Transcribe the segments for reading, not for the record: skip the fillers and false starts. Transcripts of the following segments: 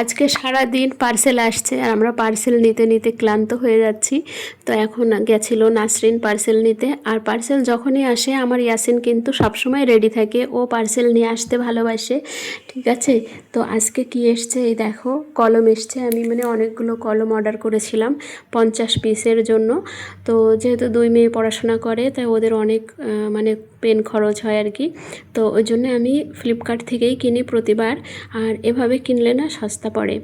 আজকে সারা দিন পার্সেল আসছে আর আমরা পার্সেল নিতে নিতে ক্লান্ত হয়ে যাচ্ছি। তো এখন গেছিলো নাসরিন পার্সেল নিতে। আর পার্সেল যখনই আসে আমার ইয়াসিন কিন্তু সবসময় রেডি থাকে, ও পার্সেল নিয়ে আসতে ভালোবাসে। ঠিক আছে, তো আজকে কি এসছে এই দেখো, কলম এসছে। আমি অনেকগুলো কলম অর্ডার করেছিলাম 50 পিসের জন্য। তো যেহেতু 2 মেয়ে পড়াশোনা করে তাই ওদের অনেক পেন খরচ হয় আর কি। তো ওই জন্য আমি ফ্লিপকার্ট থেকেই কিনি প্রতিবার, আর এভাবে কিনলে না সস্তা পড়ে।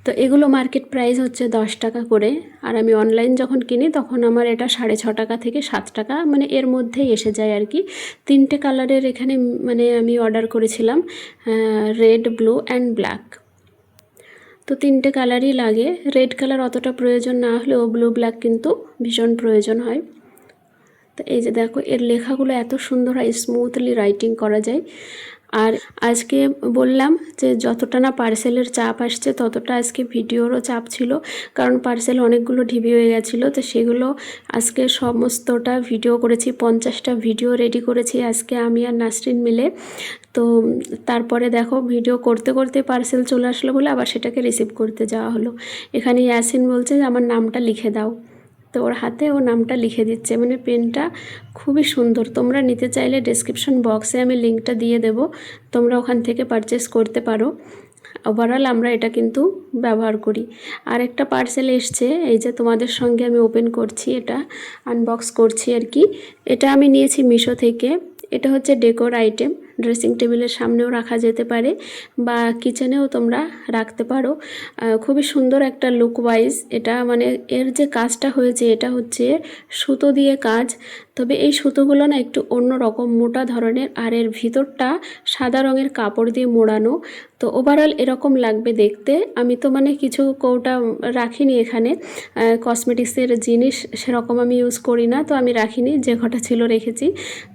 তো এগুলো মার্কেট প্রাইস হচ্ছে 10 টাকা করে, আর আমি অনলাইন যখন কিনি তখন আমার এটা 6.5 টাকা থেকে 7 টাকা এর মধ্যেই এসে যায় আর কি। 3টে কালারের এখানে আমি অর্ডার করেছিলাম, রেড, ব্লু অ্যান্ড ব্ল্যাক। তো 3টে কালারই লাগে। রেড কালার অতটা প্রয়োজন না হলেও ব্লু ব্ল্যাক কিন্তু ভীষণ প্রয়োজন হয়। তো এই যে দেখো, এর লেখাগুলো এত সুন্দর হয়, স্মুথলি রাইটিং করা যায়। আর আজকে বললাম যে যতটা না পার্সেলের চাপ আসছে ততটা আজকে ভিডিওরও চাপ ছিল, কারণ পার্সেল অনেকগুলো ঢিবি হয়ে গেছিলো। তো সেগুলো আজকে সমস্তটা ভিডিও করেছি, 50টা ভিডিও রেডি করেছি আজকে আমি আর নাসরিন মিলে। তো তারপরে দেখো, ভিডিও করতে করতে পার্সেল চলে আসলো বলে আবার সেটাকে রিসিভ করতে যাওয়া হলো। এখানে ইয়াসিন বলছে যে আমার নামটা লিখে দাও, তো ওর হাতে ও নামটা লিখে দিচ্ছে। পেনটা খুবই সুন্দর। তোমরা নিতে চাইলে ডেসক্রিপশন বক্সে আমি লিঙ্কটা দিয়ে দেব, তোমরা ওখান থেকে পারচেস করতে পারো। ওভারঅল আমরা এটা কিন্তু ব্যবহার করি। আর একটা পার্সেল এসছে, এই যে তোমাদের সঙ্গে আমি ওপেন করছি, এটা আনবক্স করছি আর কি। এটা আমি নিয়েছি মিশো থেকে। এটা হচ্ছে ডেকোর আইটেম, ড্রেসিং টেবিলের সামনেও রাখা যেতে পারে বা কিচেনেও তোমরা রাখতে পারো। খুবই সুন্দর একটা লুক ওয়াইজ এটা। এর যে কাজটা হয়েছে এটা হচ্ছে সুতো দিয়ে কাজ, তবে এই সুতোগুলো না একটু অন্য রকম মোটা ধরনের, আর এর ভিতরটা সাদা রঙের কাপড় দিয়ে মোড়ানো। তো ওভারঅল এরকম লাগবে দেখতে। আমি তো কিছু কৌটা রাখিনি এখানে, কসমেটিক্সের জিনিস সেরকম আমি ইউজ করি না, তো আমি রাখিনি, যে কটা ছিল রেখেছি।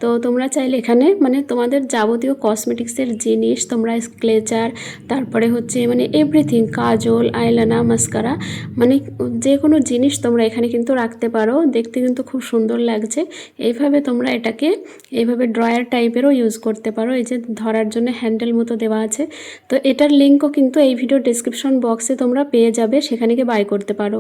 তো তোমরা চাইলে এখানে তোমাদের যাবতীয় কসমেটিক্সের জিনিস তোমরা, স্ক্লেচার, তারপরে হচ্ছে এভরিথিং, কাজল, আইলানা, মাস্কারা, যে কোনো জিনিস তোমরা এখানে কিন্তু রাখতে পারো। দেখতে কিন্তু খুব সুন্দর লাগছে। এইভাবে তোমরা এটাকে এইভাবে ড্রয়ার টাইপেরও ইউজ করতে পারো। এই যে ধরার জন্য হ্যান্ডেল মতো দেওয়া আছে। তো এটার লিঙ্কও কিন্তু এই ভিডিও ডেসক্রিপশন বক্সে তোমরা পেয়ে যাবে, সেখানে গিয়ে বাই করতে পারো।